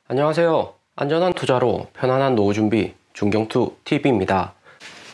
안녕하세요. 안전한 투자로 편안한 노후 준비 중경투 TV입니다.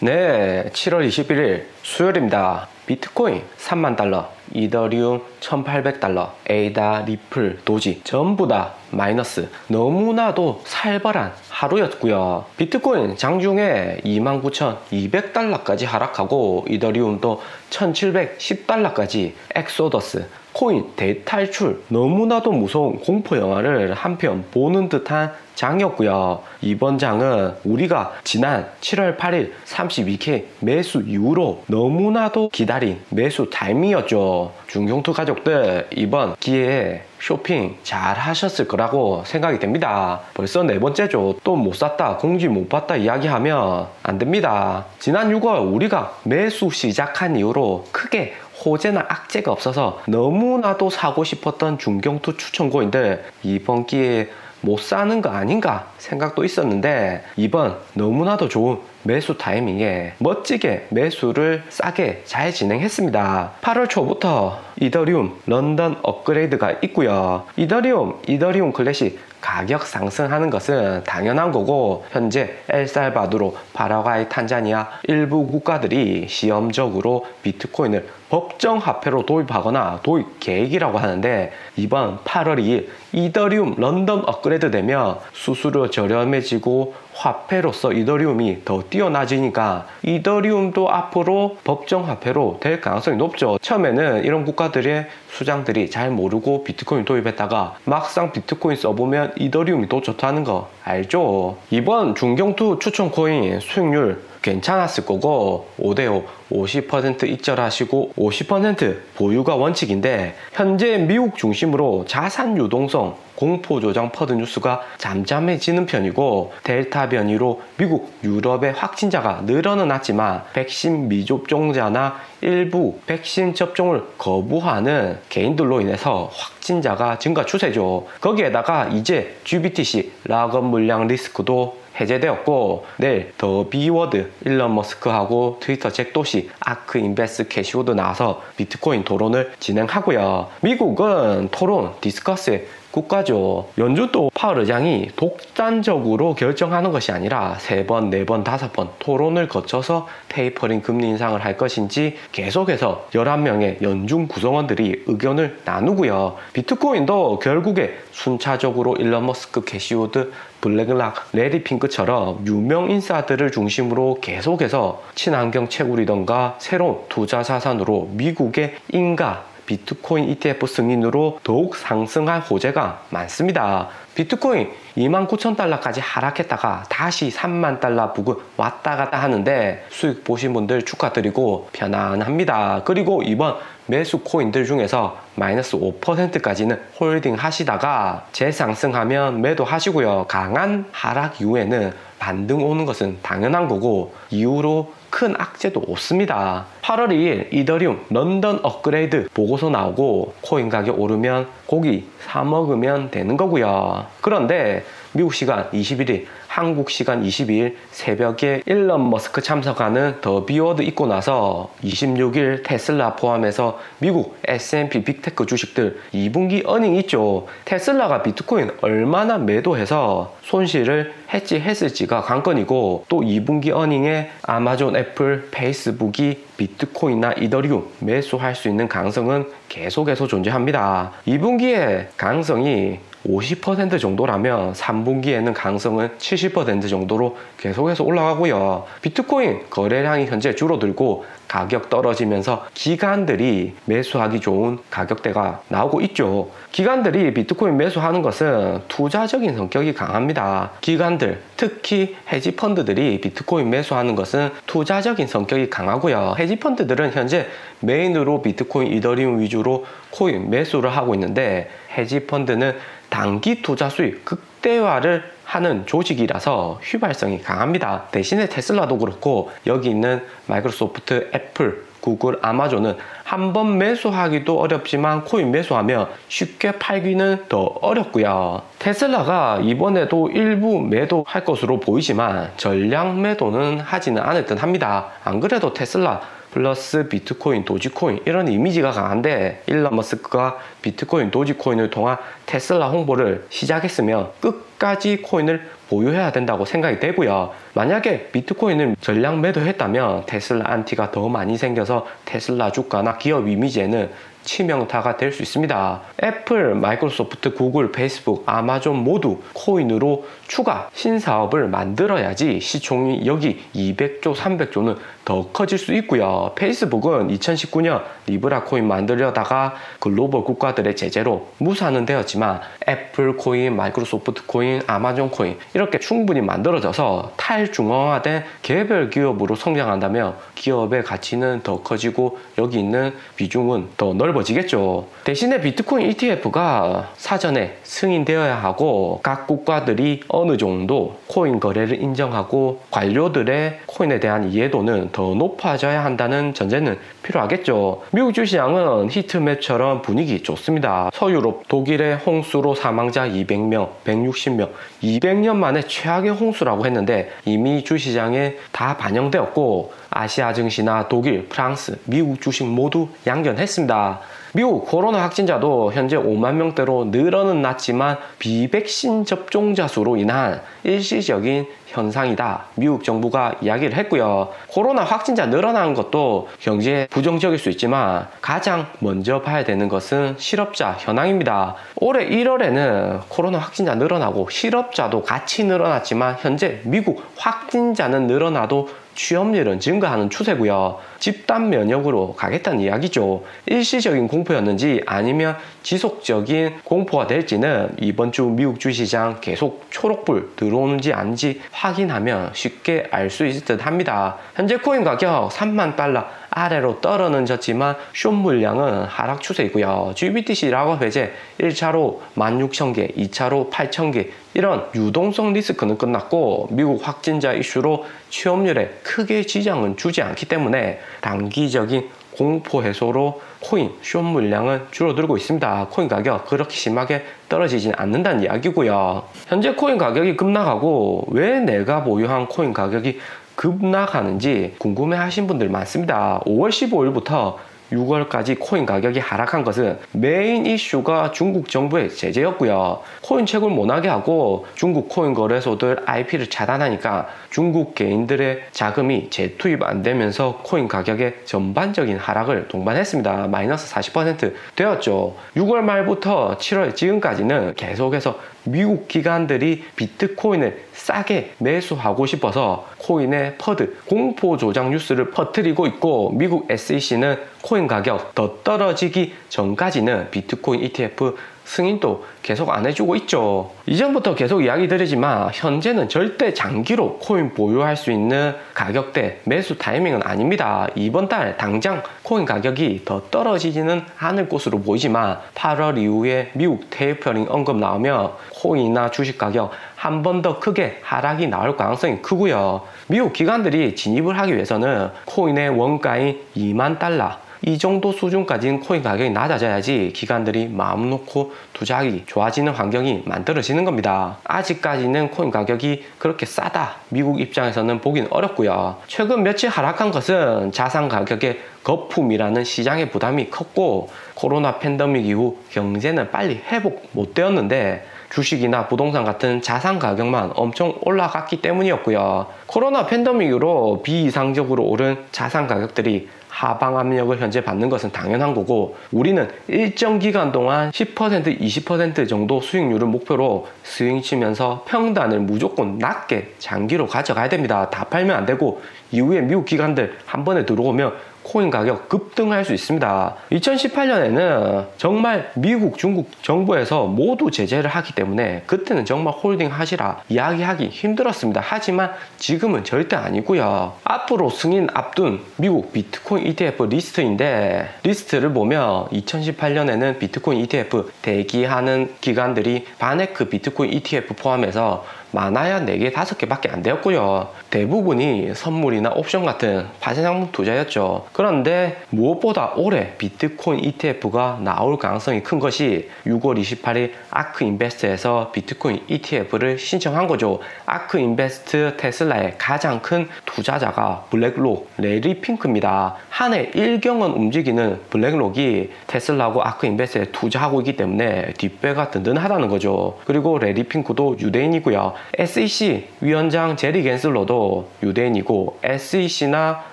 네, 7월 21일 수요일입니다. 비트코인 3만 달러, 이더리움 1800달러, 에이다, 리플, 도지 전부 다 마이너스. 너무나도 살벌한 하루였고요. 비트코인 장중에 29,200달러까지 하락하고 이더리움도 1710달러까지 엑소더스. 코인 대탈출. 너무나도 무서운 공포 영화를 한편 보는 듯한 장이었고요. 이번 장은 우리가 지난 7월 8일 32K 매수 이후로 너무나도 기다린 매수 타이밍이었죠. 중경투 가족들 이번 기회에 쇼핑 잘 하셨을 거라고 생각이 됩니다. 벌써 네 번째죠. 또 못 샀다, 공지 못 받다 이야기하면 안 됩니다. 지난 6월 우리가 매수 시작한 이후로 크게 호재나 악재가 없어서 너무나도 사고 싶었던 중경투 추천고인들 이번 기회에 못 사는 거 아닌가 생각도 있었는데 이번 너무나도 좋은 매수 타이밍에 멋지게 매수를 싸게 잘 진행했습니다. 8월 초부터 이더리움 런던 업그레이드가 있고요. 이더리움 클래식 가격 상승하는 것은 당연한 거고 현재 엘살바도르, 파라과이, 탄자니아 일부 국가들이 시험적으로 비트코인을 법정화폐로 도입하거나 도입 계획이라고 하는데 이번 8월 2일 이더리움 런던 업그레이드 되면 수수료 저렴해지고 화폐로서 이더리움이 더 뛰어나지니까 이더리움도 앞으로 법정화폐로 될 가능성이 높죠. 처음에는 이런 국가들의 수장들이 잘 모르고 비트코인 도입했다가 막상 비트코인 써보면 이더리움이 더 좋다는 거 알죠? 이번 중경투 추천 코인 수익률 괜찮았을 거고 5대5 50% 익절하시고 50% 보유가 원칙인데 현재 미국 중심으로 자산 유동성 공포조정 퍼드 뉴스가 잠잠해지는 편이고 델타 변이로 미국, 유럽의 확진자가 늘어는 났지만 백신 미접종자나 일부 백신 접종을 거부하는 개인들로 인해서 확진자가 증가 추세죠. 거기에다가 이제 GBTC 락업 물량 리스크도 해제되었고 내일 더 비워드 일론 머스크하고 트위터 잭도시 아크 인베스 캐시우드 나와서 비트코인 토론을 진행하고요. 미국은 토론 디스커스의 국가죠. 연준도 파월 의장이 독단적으로 결정하는 것이 아니라 3번, 4번, 5번 토론을 거쳐서 테이퍼링 금리 인상을 할 것인지 계속해서 11명의 연준 구성원들이 의견을 나누고요. 비트코인도 결국에 순차적으로 일론 머스크, 캐시우드, 블랙락, 레리 핑크처럼 유명 인사들을 중심으로 계속해서 친환경 채굴이던가 새로운 투자 자산으로 미국의 인가 비트코인 ETF 승인으로 더욱 상승할 호재가 많습니다. 비트코인 29,000달러까지 하락했다가 다시 3만 달러 부근 왔다 갔다 하는데 수익 보신 분들 축하드리고 편안합니다. 그리고 이번 매수 코인들 중에서 마이너스 5%까지는 홀딩 하시다가 재상승하면 매도 하시고요. 강한 하락 이후에는 반등 오는 것은 당연한 거고 이후로 큰 악재도 없습니다. 8월 2일 이더리움 런던 업그레이드 보고서 나오고 코인 가격 오르면 고기 사 먹으면 되는 거고요. 그런데 미국 시간 21일, 한국 시간 22일 새벽에 일론 머스크 참석하는 더 비워드 있고 나서 26일 테슬라 포함해서 미국 S&P 빅테크 주식들 2분기 어닝 있죠. 테슬라가 비트코인 얼마나 매도해서 손실을 해지했을지가 관건이고 또 2분기 어닝에 아마존, 애플, 페이스북이 비트코인이나 이더리움 매수할 수 있는 가능성은 계속해서 존재합니다. 2분기에 가능성이 50% 정도라면 3분기에는 가능성은 70% 정도로 계속해서 올라가고요. 비트코인 거래량이 현재 줄어들고 가격 떨어지면서 기관들이 매수하기 좋은 가격대가 나오고 있죠. 기관들이 비트코인 매수하는 것은 투자적인 성격이 강합니다. 기관들, 특히 헤지펀드들이 비트코인 매수하는 것은 투자적인 성격이 강하고요. 헤지펀드들은 현재 메인으로 비트코인, 이더리움 위주로 코인 매수를 하고 있는데 헤지펀드는 단기 투자 수익 극대화를 하는 조직이라서 휘발성이 강합니다. 대신에 테슬라도 그렇고 여기 있는 마이크로소프트, 애플, 구글, 아마존은 한번 매수하기도 어렵지만 코인 매수하면 쉽게 팔기는 더 어렵고요. 테슬라가 이번에도 일부 매도할 것으로 보이지만 전량 매도는 하지는 않을 듯 합니다. 안 그래도 테슬라 플러스 비트코인, 도지코인 이런 이미지가 강한데 일론 머스크가 비트코인, 도지코인을 통한 테슬라 홍보를 시작했으면 끝까지 코인을 보유해야 된다고 생각이 되고요. 만약에 비트코인을 전량 매도했다면 테슬라 안티가 더 많이 생겨서 테슬라 주가나 기업 이미지에는 치명타가 될 수 있습니다. 애플, 마이크로소프트, 구글, 페이스북, 아마존 모두 코인으로 추가 신사업을 만들어야지 시총이 여기 200조, 300조는 더 커질 수 있고요. 페이스북은 2019년 리브라 코인 만들려다가 글로벌 국가들의 제재로 무산은 되었지만 애플 코인, 마이크로소프트 코인, 아마존 코인 이렇게 충분히 만들어져서 탈중앙화된 개별 기업으로 성장한다면 기업의 가치는 더 커지고 여기 있는 비중은 더 넓어지겠죠. 대신에 비트코인 ETF가 사전에 승인되어야 하고 각 국가들이 어느 정도 코인 거래를 인정하고 관료들의 코인에 대한 이해도는 더 높아져야 한다는 전제는 필요하겠죠. 미국 주시장은 히트맵처럼 분위기 좋습니다. 서유럽, 독일의 홍수로 사망자 200명, 160명, 200년 만에 최악의 홍수라고 했는데 이미 주시장에 다 반영되었고 아시아 증시나 독일, 프랑스, 미국 주식 모두 양견했습니다. 미국 코로나 확진자도 현재 5만 명대로 늘어는 났지만 비백신 접종자 수로 인한 일시적인 현상이다. 미국 정부가 이야기를 했고요. 코로나 확진자 늘어나는 것도 경제에 부정적일 수 있지만 가장 먼저 봐야 되는 것은 실업자 현황입니다. 올해 1월에는 코로나 확진자 늘어나고 실업자도 같이 늘어났지만 현재 미국 확진자는 늘어나도 취업률은 증가하는 추세고요. 집단 면역으로 가겠다는 이야기죠. 일시적인 공포였는지 아니면 지속적인 공포가 될지는 이번 주 미국 주시장 계속 초록불 들어오는지 아닌지 확인하면 쉽게 알 수 있을 듯 합니다. 현재 코인 가격 3만 달러 아래로 떨어졌지만 숏 물량은 하락 추세이고요. GBTC 락업 해제 1차로 16,000개, 2차로 8,000개 이런 유동성 리스크는 끝났고 미국 확진자 이슈로 취업률에 크게 지장은 주지 않기 때문에 단기적인 공포 해소로 코인 숏 물량은 줄어들고 있습니다. 코인 가격 그렇게 심하게 떨어지진 않는다는 이야기고요. 현재 코인 가격이 급락하고 왜 내가 보유한 코인 가격이 급락하는지 궁금해 하신 분들 많습니다. 5월 15일부터 6월까지 코인 가격이 하락한 것은 메인 이슈가 중국 정부의 제재였고요. 코인 채굴 못하게 하고 중국 코인 거래소들 IP를 차단하니까 중국 개인들의 자금이 재투입 안 되면서 코인 가격의 전반적인 하락을 동반했습니다. 마이너스 40% 되었죠. 6월 말부터 7월 지금까지는 계속해서 미국 기관들이 비트코인을 싸게 매수하고 싶어서 코인의 퍼드, 공포 조작 뉴스를 퍼뜨리고 있고 미국 SEC는 코인 가격 더 떨어지기 전까지는 비트코인 ETF 승인도 계속 안 해주고 있죠. 이전부터 계속 이야기 드리지만 현재는 절대 장기로 코인 보유할 수 있는 가격대 매수 타이밍은 아닙니다. 이번 달 당장 코인 가격이 더 떨어지지는 않을 것으로 보이지만 8월 이후에 미국 테이퍼링 언급 나오면 코인이나 주식 가격 한 번 더 크게 하락이 나올 가능성이 크고요. 미국 기관들이 진입을 하기 위해서는 코인의 원가인 2만 달러 이 정도 수준까지는 코인 가격이 낮아져야지 기관들이 마음 놓고 투자하기 좋아지는 환경이 만들어지는 겁니다. 아직까지는 코인 가격이 그렇게 싸다 미국 입장에서는 보긴 어렵고요. 최근 며칠 하락한 것은 자산 가격의 거품이라는 시장의 부담이 컸고 코로나 팬데믹 이후 경제는 빨리 회복 못 되었는데 주식이나 부동산 같은 자산 가격만 엄청 올라갔기 때문이었고요. 코로나 팬데믹으로 비이상적으로 오른 자산 가격들이 하방 압력을 현재 받는 것은 당연한 거고 우리는 일정 기간 동안 10% 20% 정도 수익률을 목표로 스윙 치면서 평단을 무조건 낮게 장기로 가져가야 됩니다. 다 팔면 안 되고 이후에 미국 기관들 한 번에 들어오면 코인 가격 급등할 수 있습니다. 2018년에는 정말 미국, 중국 정부에서 모두 제재를 하기 때문에 그때는 정말 홀딩 하시라 이야기하기 힘들었습니다. 하지만 지금은 절대 아니고요. 앞으로 승인 앞둔 미국 비트코인 ETF 리스트인데 리스트를 보면 2018년에는 비트코인 ETF 대기하는 기관들이 바네크 비트코인 ETF 포함해서 많아야 4개, 5개밖에 안 되었고요. 대부분이 선물이나 옵션 같은 파생상품 투자였죠. 그런데 무엇보다 올해 비트코인 ETF가 나올 가능성이 큰 것이 6월 28일 아크인베스트에서 비트코인 ETF를 신청한 거죠. 아크인베스트 테슬라의 가장 큰 투자자가 블랙록 레리 핑크입니다. 한 해 1경은 움직이는 블랙록이 테슬라하고 아크인베스트에 투자하고 있기 때문에 뒷배가 든든하다는 거죠. 그리고 레리 핑크도 유대인이고요. SEC 위원장 제리 갠슬러도 유대인이고 SEC나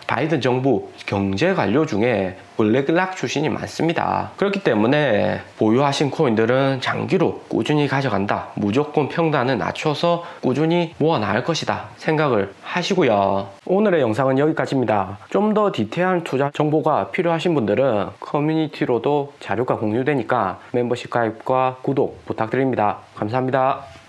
바이든 정부 경제 관료 중에 블랙락 출신이 많습니다. 그렇기 때문에 보유하신 코인들은 장기로 꾸준히 가져간다, 무조건 평단을 낮춰서 꾸준히 모아 나갈 것이다 생각을 하시고요. 오늘의 영상은 여기까지입니다. 좀 더 디테일한 투자 정보가 필요하신 분들은 커뮤니티로도 자료가 공유되니까 멤버십 가입과 구독 부탁드립니다. 감사합니다.